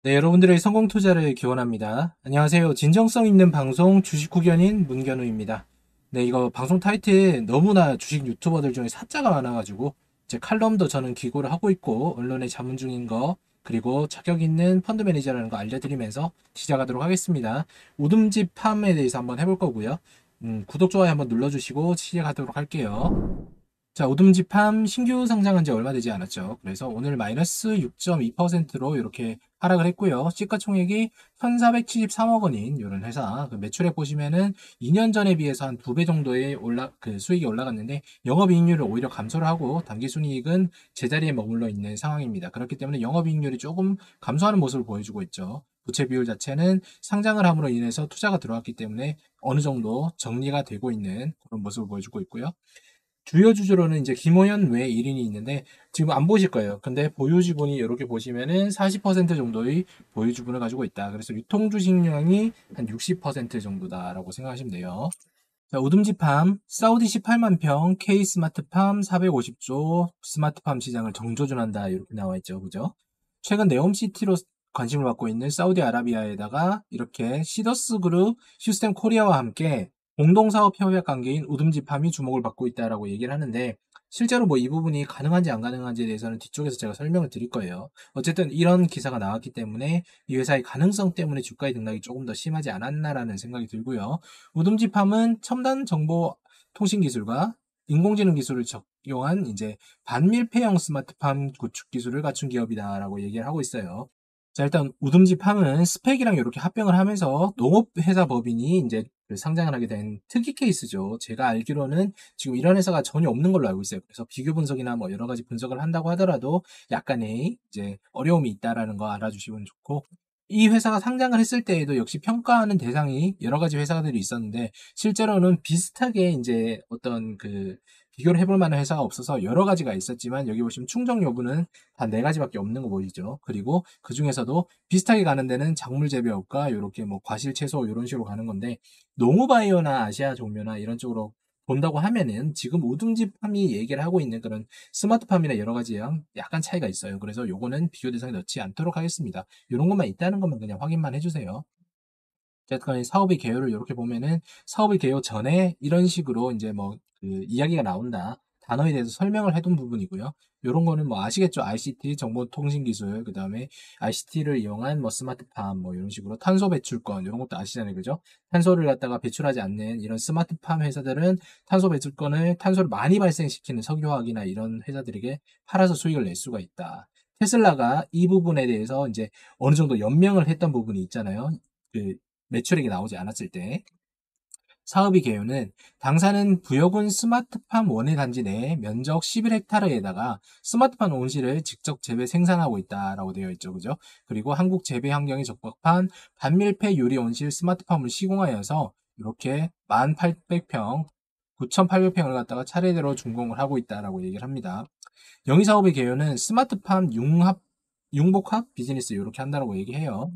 네, 여러분들의 성공 투자를 기원합니다. 안녕하세요. 진정성 있는 방송 주식 후견인 문견우입니다. 네, 이거 방송 타이틀 너무나 주식 유튜버들 중에 사자가 많아가지고 제 칼럼도 저는 기고를 하고 있고 언론에 자문 중인 거 그리고 자격 있는 펀드 매니저라는 거 알려드리면서 시작하도록 하겠습니다. 우듬지 팜에 대해서 한번 해볼 거고요. 구독, 좋아요 한번 눌러주시고 시작하도록 할게요. 자, 우듬지팜 신규 상장한 지 얼마 되지 않았죠. 그래서 오늘 마이너스 6.2%로 이렇게 하락을 했고요. 시가총액이 1,473억 원인 이런 회사. 그 매출액 보시면은 2년 전에 비해서 한 2배 정도의 수익이 올라갔는데 영업이익률을 오히려 감소를 하고 당기순이익은 제자리에 머물러 있는 상황입니다. 그렇기 때문에 영업이익률이 조금 감소하는 모습을 보여주고 있죠. 부채 비율 자체는 상장을 함으로 인해서 투자가 들어왔기 때문에 어느 정도 정리가 되고 있는 그런 모습을 보여주고 있고요. 주요 주주로는 이제 김호연 외 1인이 있는데 지금 안 보실 거예요. 근데 보유 지분이 이렇게 보시면은 40% 정도의 보유 지분을 가지고 있다. 그래서 유통 주식량이 한 60% 정도다라고 생각하시면 돼요. 자, 우듬지팜 사우디 18만 평 K 스마트팜 450조 스마트팜 시장을 정조준한다 이렇게 나와 있죠. 그죠? 최근 네옴시티로 관심을 받고 있는 사우디아라비아에다가 이렇게 시더스 그룹 시스템 코리아와 함께 공동사업 협약 관계인 우듬지팜이 주목을 받고 있다라고 얘기를 하는데 실제로 뭐 이 부분이 가능한지 안 가능한지에 대해서는 뒤쪽에서 제가 설명을 드릴 거예요. 어쨌든 이런 기사가 나왔기 때문에 이 회사의 가능성 때문에 주가의 등락이 조금 더 심하지 않았나라는 생각이 들고요. 우듬지팜은 첨단 정보 통신 기술과 인공지능 기술을 적용한 이제 반밀폐형 스마트팜 구축 기술을 갖춘 기업이다라고 얘기를 하고 있어요. 자, 일단 우듬지팜은 스펙이랑 이렇게 합병을 하면서 농업회사 법인이 이제 그 상장을 하게 된 특이 케이스죠. 제가 알기로는 지금 이런 회사가 전혀 없는 걸로 알고 있어요. 그래서 비교 분석이나 뭐 여러 가지 분석을 한다고 하더라도 약간의 이제 어려움이 있다라는 거 알아주시면 좋고, 이 회사가 상장을 했을 때에도 역시 평가하는 대상이 여러 가지 회사들이 있었는데 실제로는 비슷하게 이제 어떤 그 비교를 해볼 만한 회사가 없어서 여러 가지가 있었지만 여기 보시면 충족 여부는 단 네 가지밖에 없는 거 보이죠. 그리고 그 중에서도 비슷하게 가는 데는 작물 재배업과 이렇게 뭐 과실 채소 이런 식으로 가는 건데 농우바이오나 아시아 종묘나 이런 쪽으로 본다고 하면은 지금 우등지팜이 얘기를 하고 있는 그런 스마트팜이나 여러 가지랑 약간 차이가 있어요. 그래서 요거는 비교 대상에 넣지 않도록 하겠습니다. 이런 것만 있다는 것만 그냥 확인만 해주세요. 어쨌건 사업의 개요를 이렇게 보면은 사업의 개요 전에 이런 식으로 이제 뭐 그 이야기가 나온다. 단어에 대해서 설명을 해둔 부분이고요. 이런 거는 뭐 아시겠죠? ICT, 정보통신기술, 그 다음에 ICT를 이용한 뭐 스마트팜, 뭐 이런 식으로 탄소 배출권, 이런 것도 아시잖아요. 그죠? 탄소를 갖다가 배출하지 않는 이런 스마트팜 회사들은 탄소 배출권을 탄소를 많이 발생시키는 석유화학이나 이런 회사들에게 팔아서 수익을 낼 수가 있다. 테슬라가 이 부분에 대해서 이제 어느 정도 연명을 했던 부분이 있잖아요. 그 매출액이 나오지 않았을 때 사업의 개요는 당사는 부여군 스마트팜 원예 단지 내 면적 11헥타르에다가 스마트팜 온실을 직접 재배 생산하고 있다라고 되어 있죠. 그죠? 그리고 한국 재배 환경에 적합한 반밀폐 유리 온실 스마트팜을 시공하여서 이렇게 1,800평, 9,800평을 갖다가 차례대로 준공을 하고 있다라고 얘기를 합니다. 영희 사업의 개요는 스마트팜 융복합 비즈니스 이렇게 한다라고 얘기해요.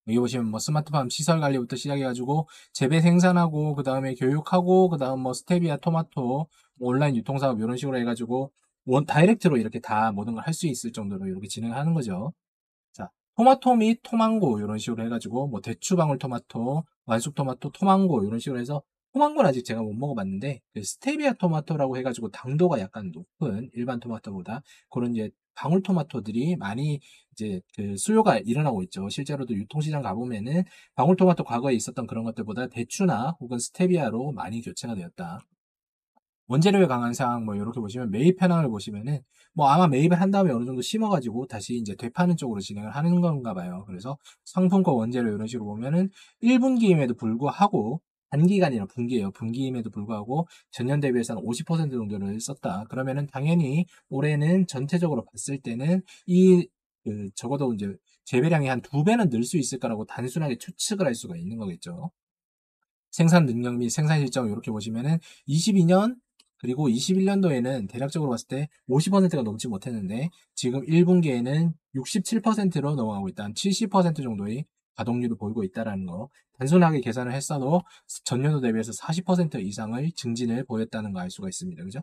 여기 보시면 뭐 스마트팜 시설 관리부터 시작해가지고 재배 생산하고 그 다음에 교육하고 그 다음 뭐 스테비아 토마토 뭐 온라인 유통사업 이런 식으로 해가지고 원 다이렉트로 이렇게 다 모든 걸 할 수 있을 정도로 이렇게 진행하는 거죠. 자, 토마토 및 토망고 이런 식으로 해가지고 뭐 대추방울 토마토, 완숙 토마토, 토망고 이런 식으로 해서 토망고는 아직 제가 못 먹어봤는데 그 스테비아 토마토라고 해가지고 당도가 약간 높은 일반 토마토보다 그런 이제 방울 토마토들이 많이 이제 그 수요가 일어나고 있죠. 실제로도 유통시장 가보면은 방울 토마토 과거에 있었던 그런 것들보다 대추나 혹은 스테비아로 많이 교체가 되었다. 원재료에 강한 상황 뭐 이렇게 보시면 매입 현황을 보시면은 뭐 아마 매입을 한 다음에 어느 정도 심어가지고 다시 이제 되파는 쪽으로 진행을 하는 건가 봐요. 그래서 상품과 원재료 이런 식으로 보면은 1분기임에도 불구하고 단기가 아니라 분기예요. 분기임에도 불구하고 전년 대비해서 한 50% 정도를 썼다. 그러면은 당연히 올해는 전체적으로 봤을 때는 적어도 이제 재배량이 한 두 배는 늘 수 있을 거라고 단순하게 추측을 할 수가 있는 거겠죠. 생산 능력 및 생산 실적 이렇게 보시면은 22년 그리고 21년도에는 대략적으로 봤을 때 50%가 넘지 못했는데 지금 1분기에는 67%로 넘어가고 있다. 70% 정도의 가동률을 보이고 있다라는 거. 단순하게 계산을 했어도 전년도 대비해서 40% 이상의 증진을 보였다는 거 알 수가 있습니다. 그죠?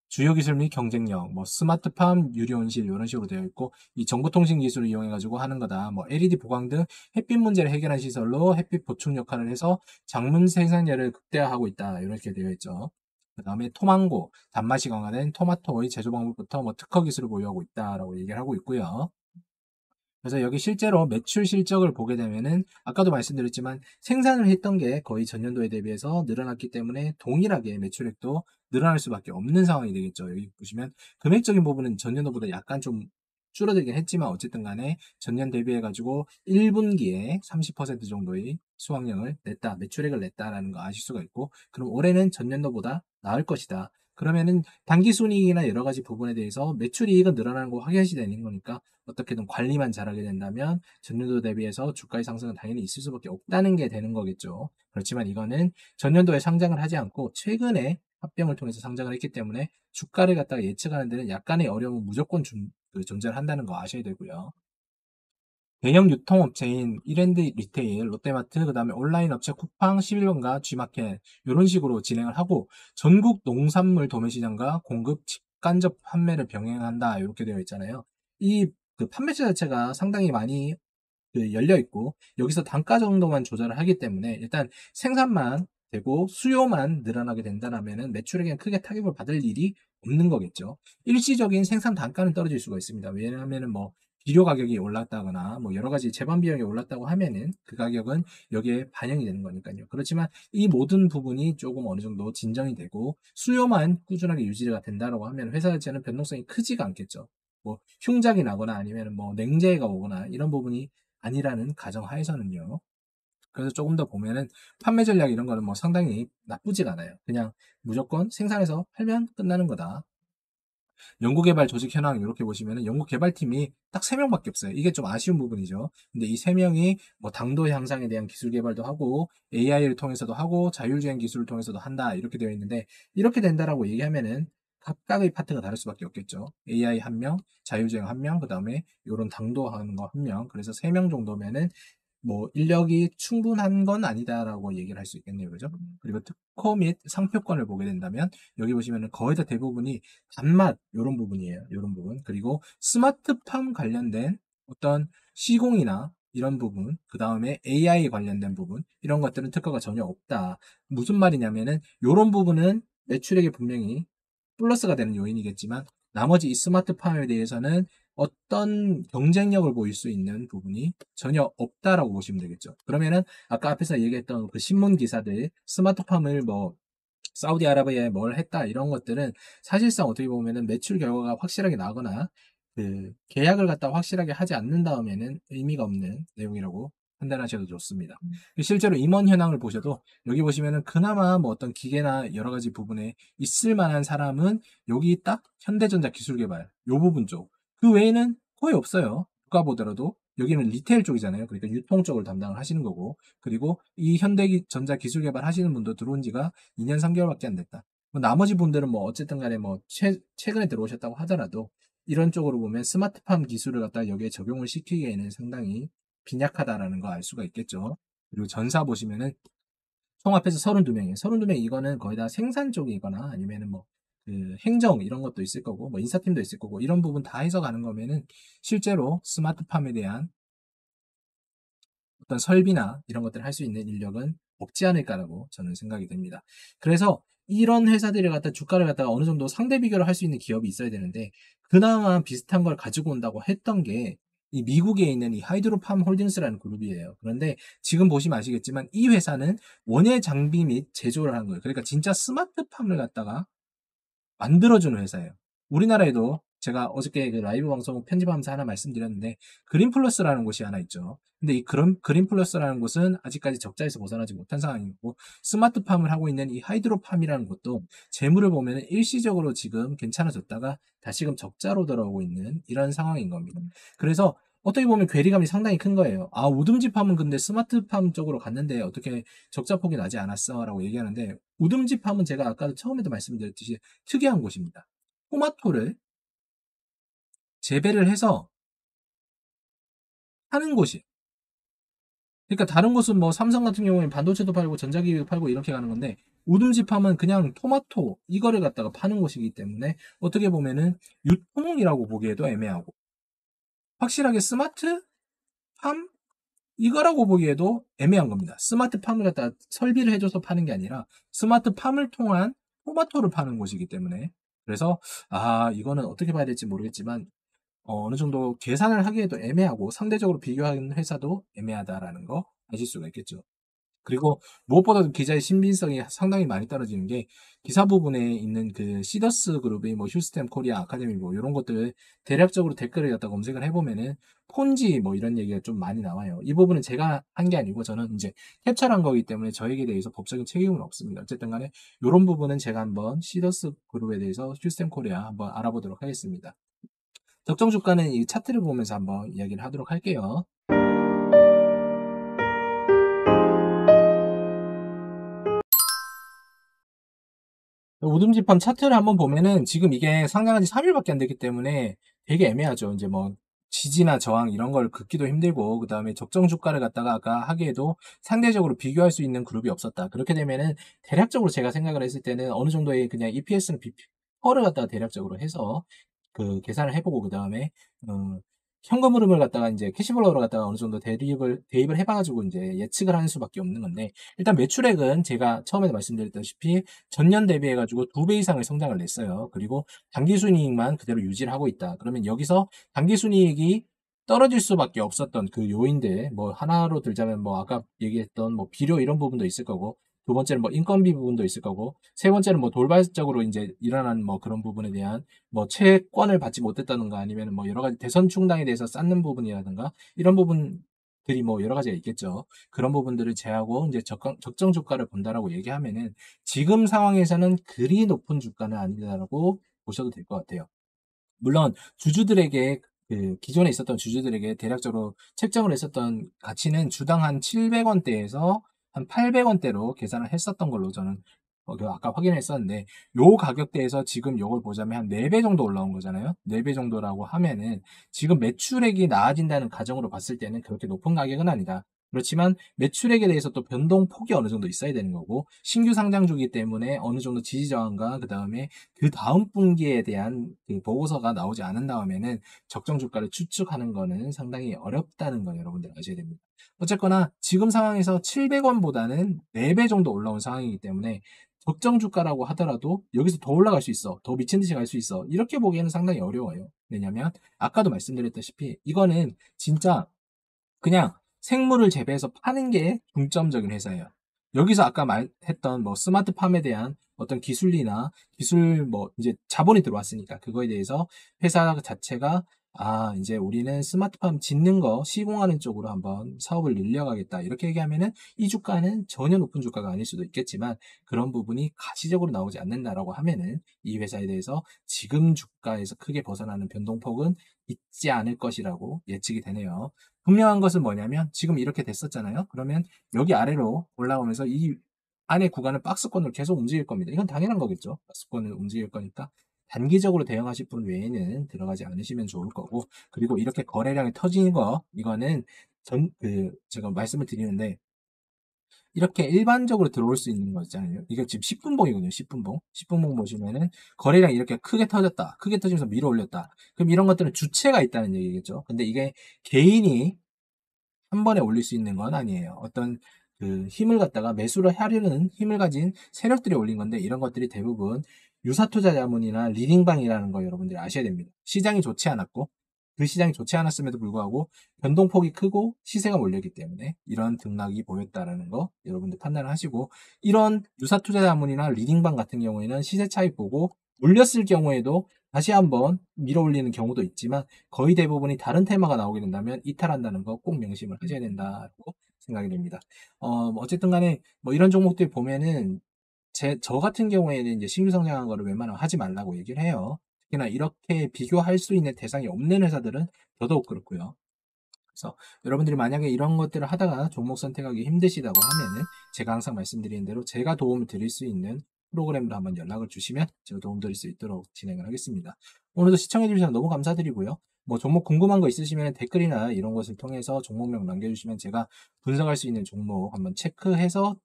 주요 기술 및 경쟁력, 뭐 스마트팜, 유리온실 이런 식으로 되어 있고 이 정보통신 기술을 이용해 가지고 하는 거다. 뭐 LED 보강 등 햇빛 문제를 해결한 시설로 햇빛 보충 역할을 해서 작물 생산량을 극대화하고 있다. 이렇게 되어 있죠. 그다음에 토망고, 단맛이 강화된 토마토의 제조 방법부터 뭐 특허 기술을 보유하고 있다라고 얘기를 하고 있고요. 그래서 여기 실제로 매출 실적을 보게 되면은 아까도 말씀드렸지만 생산을 했던 게 거의 전년도에 대비해서 늘어났기 때문에 동일하게 매출액도 늘어날 수밖에 없는 상황이 되겠죠. 여기 보시면 금액적인 부분은 전년도보다 약간 좀 줄어들긴 했지만 어쨌든 간에 전년 대비해 가지고 1분기에 30% 정도의 수확량을 냈다, 매출액을 냈다라는 거 아실 수가 있고, 그럼 올해는 전년도보다 나을 것이다. 그러면은 당기순이익이나 여러 가지 부분에 대해서 매출이익은 늘어나는 거 확연시 되는 거니까 어떻게든 관리만 잘하게 된다면 전년도 대비해서 주가의 상승은 당연히 있을 수밖에 없다는 게 되는 거겠죠. 그렇지만 이거는 전년도에 상장을 하지 않고 최근에 합병을 통해서 상장을 했기 때문에 주가를 갖다가 예측하는 데는 약간의 어려움은 무조건 존재를 한다는 거 아셔야 되고요. 대형 유통업체인 이랜드 리테일, 롯데마트, 그 다음에 온라인 업체 쿠팡, 11번가, G마켓 이런 식으로 진행을 하고 전국 농산물 도매시장과 공급 직간접 판매를 병행한다 이렇게 되어 있잖아요. 이 그 판매처 자체가 상당히 많이 열려 있고 여기서 단가 정도만 조절을 하기 때문에 일단 생산만 되고 수요만 늘어나게 된다면은 매출에겐 크게 타격을 받을 일이 없는 거겠죠. 일시적인 생산 단가는 떨어질 수가 있습니다. 왜냐하면은 뭐 비료 가격이 올랐다거나 뭐 여러 가지 제반 비용이 올랐다고 하면은 그 가격은 여기에 반영이 되는 거니까요. 그렇지만 이 모든 부분이 조금 어느 정도 진정이 되고 수요만 꾸준하게 유지가 된다라고 하면 회사 자체는 변동성이 크지가 않겠죠. 뭐 흉작이 나거나 아니면 뭐 냉재해가 오거나 이런 부분이 아니라는 가정하에서는요. 그래서 조금 더 보면은 판매 전략 이런 거는 뭐 상당히 나쁘지가 않아요. 그냥 무조건 생산해서 팔면 끝나는 거다. 연구개발 조직 현황 이렇게 보시면은 연구개발팀이 딱 3명밖에 없어요. 이게 좀 아쉬운 부분이죠. 근데 이 3명이 뭐 당도 향상에 대한 기술 개발도 하고 AI를 통해서도 하고 자율주행 기술을 통해서도 한다 이렇게 되어 있는데 이렇게 된다라고 얘기하면은 각각의 파트가 다를 수밖에 없겠죠. AI 한 명, 자율주행 한 명, 그 다음에 이런 당도 하는 거 한 명. 그래서 3명 정도면은 뭐 인력이 충분한 건 아니다라고 얘기를 할 수 있겠네요. 그죠? 그리고 특허 및 상표권을 보게 된다면 여기 보시면은 거의 다 대부분이 단맛 요런 부분이에요. 요런 부분. 그리고 스마트팜 관련된 어떤 시공이나 이런 부분, 그 다음에 AI 관련된 부분, 이런 것들은 특허가 전혀 없다. 무슨 말이냐면은 요런 부분은 매출액에 분명히 플러스가 되는 요인이겠지만 나머지 이 스마트팜에 대해서는 어떤 경쟁력을 보일 수 있는 부분이 전혀 없다라고 보시면 되겠죠. 그러면은 아까 앞에서 얘기했던 그 신문 기사들 스마트팜을 뭐 사우디아라비아에 뭘 했다 이런 것들은 사실상 어떻게 보면은 매출 결과가 확실하게 나거나 그 계약을 갖다 확실하게 하지 않는 다음에는 의미가 없는 내용이라고 판단하셔도 좋습니다. 실제로 임원 현황을 보셔도 여기 보시면은 그나마 뭐 어떤 기계나 여러 가지 부분에 있을 만한 사람은 여기 딱 현대전자 기술개발 요 부분 쪽. 그 외에는 거의 없어요. 누가 보더라도 여기는 리테일 쪽이잖아요. 그러니까 유통 쪽을 담당을 하시는 거고 그리고 이 현대전자 기술개발 하시는 분도 들어온 지가 2년 3개월밖에 안 됐다. 뭐 나머지 분들은 뭐 어쨌든 간에 뭐 최근에 들어오셨다고 하더라도 이런 쪽으로 보면 스마트팜 기술을 갖다 여기에 적용을 시키기에는 상당히 빈약하다라는 거 알 수가 있겠죠. 그리고 전사 보시면은 총 합해서 32명이에요. 32명 이거는 거의 다 생산 쪽이거나 아니면은 뭐 그 행정 이런 것도 있을 거고 뭐 인사팀도 있을 거고 이런 부분 다 해서 가는 거면은 실제로 스마트팜에 대한 어떤 설비나 이런 것들을 할 수 있는 인력은 없지 않을까라고 저는 생각이 됩니다. 그래서 이런 회사들을 갖다 주가를 갖다가 어느 정도 상대 비교를 할 수 있는 기업이 있어야 되는데 그나마 비슷한 걸 가지고 온다고 했던 게 이 미국에 있는 이 하이드로팜 홀딩스라는 그룹이에요. 그런데 지금 보시면 아시겠지만 이 회사는 원예 장비 및 제조를 하는 거예요. 그러니까 진짜 스마트팜을 갖다가 만들어주는 회사예요. 우리나라에도 제가 어저께 그 라이브 방송 편집하면서 하나 말씀드렸는데 그린 플러스라는 곳이 하나 있죠. 근데 이 그린 플러스라는 곳은 아직까지 적자에서 벗어나지 못한 상황이고 스마트팜을 하고 있는 이 하이드로팜이라는 곳도 재물을 보면 일시적으로 지금 괜찮아졌다가 다시금 적자로 돌아오고 있는 이런 상황인 겁니다. 그래서 어떻게 보면 괴리감이 상당히 큰 거예요. 아, 우듬지팜은 근데 스마트팜 쪽으로 갔는데 어떻게 적자폭이 나지 않았어? 라고 얘기하는데 우듬지팜은 제가 아까 처음에도 말씀드렸듯이 특이한 곳입니다. 토마토를 재배를 해서 하는 곳이에요. 그러니까 다른 곳은 뭐 삼성 같은 경우에 반도체도 팔고 전자기기도 팔고 이렇게 가는 건데 우듬지팜은 그냥 토마토 이거를 갖다가 파는 곳이기 때문에 어떻게 보면은 유통이라고 보기에도 애매하고 확실하게 스마트팜 이거라고 보기에도 애매한 겁니다. 스마트팜을 갖다가 설비를 해줘서 파는 게 아니라 스마트팜을 통한 토마토를 파는 곳이기 때문에 그래서 이거는 어떻게 봐야 될지 모르겠지만 어느 정도 계산을 하기에도 애매하고 상대적으로 비교하는 회사도 애매하다라는 거 아실 수가 있겠죠. 그리고 무엇보다도 기자의 신빙성이 상당히 많이 떨어지는 게 기사 부분에 있는 그 시더스 그룹이 뭐 휴스템 코리아 아카데미 뭐 이런 것들 대략적으로 댓글을 갖다 검색을 해보면은 폰지 뭐 이런 얘기가 좀 많이 나와요. 이 부분은 제가 한 게 아니고 저는 이제 캡처한 거기 때문에 저에게 대해서 법적인 책임은 없습니다. 어쨌든 간에 이런 부분은 제가 한번 시더스 그룹에 대해서 휴스템 코리아 한번 알아보도록 하겠습니다. 적정 주가는 이 차트를 보면서 한번 이야기를 하도록 할게요. 우듬지팜 차트를 한번 보면은 지금 이게 상장한 지 3일밖에 안 됐기 때문에 되게 애매하죠. 이제 뭐 지지나 저항 이런 걸 긋기도 힘들고 그다음에 적정 주가를 갖다가 아까 하기에도 상대적으로 비교할 수 있는 그룹이 없었다. 그렇게 되면은 대략적으로 제가 생각을 했을 때는 어느 정도의 그냥 EPS는 퍼를 갖다가 대략적으로 해서 그 계산을 해보고 그다음에 어, 현금 흐름을 갖다가 이제 캐시플로우로 갖다가 어느 정도 대입을 해봐가지고 이제 예측을 하는 수밖에 없는 건데 일단 매출액은 제가 처음에 말씀드렸다시피 전년 대비해가지고 2배 이상의 성장을 냈어요. 그리고 당기순이익만 그대로 유지를 하고 있다. 그러면 여기서 당기순이익이 떨어질 수밖에 없었던 그 요인들, 뭐 하나로 들자면 뭐 아까 얘기했던 뭐 비료 이런 부분도 있을 거고, 두 번째는 뭐 인건비 부분도 있을 거고, 세 번째는 뭐 돌발적으로 이제 일어난 뭐 그런 부분에 대한 뭐 채권을 받지 못했다든가 아니면 뭐 여러 가지 대선 충당에 대해서 쌓는 부분이라든가 이런 부분들이 뭐 여러 가지가 있겠죠. 그런 부분들을 제하고 이제 적정 주가를 본다라고 얘기하면은 지금 상황에서는 그리 높은 주가는 아니다라고 보셔도 될 것 같아요. 물론 주주들에게 그 기존에 있었던 주주들에게 대략적으로 책정을 했었던 가치는 주당 한 700원대에서 한 800원대로 계산을 했었던 걸로 저는 그 아까 확인했었는데 요 가격대에서 지금 요걸 보자면 한 4배 정도 올라온 거잖아요. 4배 정도라고 하면은 지금 매출액이 나아진다는 가정으로 봤을 때는 그렇게 높은 가격은 아니다. 그렇지만 매출액에 대해서 또 변동폭이 어느 정도 있어야 되는 거고 신규 상장주기 때문에 어느 정도 지지 저항과 그다음에 그 다음 분기에 대한 그 보고서가 나오지 않은 다음에는 적정 주가를 추측하는 거는 상당히 어렵다는 거 여러분들 아셔야 됩니다. 어쨌거나 지금 상황에서 700원보다는 4배 정도 올라온 상황이기 때문에 적정 주가라고 하더라도 여기서 더 올라갈 수 있어. 더 미친 듯이 갈 수 있어. 이렇게 보기에는 상당히 어려워요. 왜냐면 아까도 말씀드렸다시피 이거는 진짜 그냥 생물을 재배해서 파는 게 중점적인 회사예요. 여기서 아까 말했던 뭐 스마트팜에 대한 어떤 기술이나 기술 뭐 이제 자본이 들어왔으니까 그거에 대해서 회사 자체가 이제 우리는 스마트팜 짓는 거 시공하는 쪽으로 한번 사업을 늘려가겠다. 이렇게 얘기하면은 이 주가는 전혀 높은 주가가 아닐 수도 있겠지만 그런 부분이 가시적으로 나오지 않는다라고 하면은 이 회사에 대해서 지금 주가에서 크게 벗어나는 변동폭은 있지 않을 것이라고 예측이 되네요. 분명한 것은 뭐냐면 지금 이렇게 됐었잖아요. 그러면 여기 아래로 올라오면서 이 안에 구간을 박스권으로 계속 움직일 겁니다. 이건 당연한 거겠죠. 박스권을 움직일 거니까 단기적으로 대응하실 분 외에는 들어가지 않으시면 좋을 거고 그리고 이렇게 거래량이 터지는 거 이거는 제가 말씀을 드리는데 이렇게 일반적으로 들어올 수 있는 거 있잖아요. 이게 지금 10분봉이거든요. 10분봉. 10분봉 보시면은 거래량이 이렇게 크게 터졌다. 크게 터지면서 밀어 올렸다. 그럼 이런 것들은 주체가 있다는 얘기겠죠. 근데 이게 개인이 한 번에 올릴 수 있는 건 아니에요. 어떤 그 힘을 갖다가 매수를 하려는 힘을 가진 세력들이 올린 건데 이런 것들이 대부분 유사투자 자문이나 리딩방이라는 거 여러분들이 아셔야 됩니다. 시장이 좋지 않았고 그 시장이 좋지 않았음에도 불구하고 변동폭이 크고 시세가 몰렸기 때문에 이런 등락이 보였다라는 거 여러분들 판단을 하시고 이런 유사투자 자문이나 리딩방 같은 경우에는 시세 차익 보고 올렸을 경우에도 다시 한번 밀어 올리는 경우도 있지만 거의 대부분이 다른 테마가 나오게 된다면 이탈한다는 거 꼭 명심을 하셔야 된다고 생각이 됩니다. 뭐 어쨌든 간에 뭐 이런 종목들 보면은 저 같은 경우에는 이제 신규 성장한 거를 웬만하면 하지 말라고 얘기를 해요. 특히나 이렇게 비교할 수 있는 대상이 없는 회사들은 더더욱 그렇고요. 그래서 여러분들이 만약에 이런 것들을 하다가 종목 선택하기 힘드시다고 하면은 제가 항상 말씀드리는 대로 제가 도움을 드릴 수 있는 프로그램으로 한번 연락을 주시면 제가 도움 드릴 수 있도록 진행을 하겠습니다. 오늘도 시청해 주셔서 너무 감사드리고요. 뭐 종목 궁금한 거 있으시면 댓글이나 이런 것을 통해서 종목명 남겨주시면 제가 분석할 수 있는 종목 한번 체크해서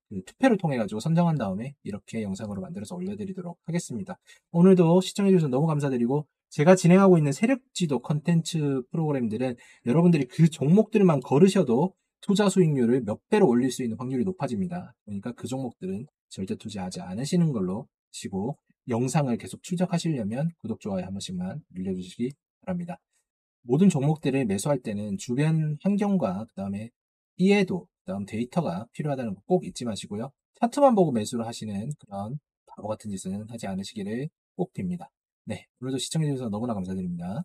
그 투표를 통해 가지고 선정한 다음에 이렇게 영상으로 만들어서 올려드리도록 하겠습니다. 오늘도 시청해주셔서 너무 감사드리고 제가 진행하고 있는 세력지도 컨텐츠 프로그램들은 여러분들이 그 종목들만 걸으셔도 투자 수익률을 몇 배로 올릴 수 있는 확률이 높아집니다. 그러니까 그 종목들은 절대 투자하지 않으시는 걸로 시고 영상을 계속 추적하시려면 구독, 좋아요 한 번씩만 눌러주시기 바랍니다. 모든 종목들을 매수할 때는 주변 환경과 그다음에 이해도, 그다음 데이터가 필요하다는 거 꼭 잊지 마시고요. 차트만 보고 매수를 하시는 그런 바보 같은 짓은 하지 않으시기를 꼭 빕니다. 네, 오늘도 시청해주셔서 너무나 감사드립니다.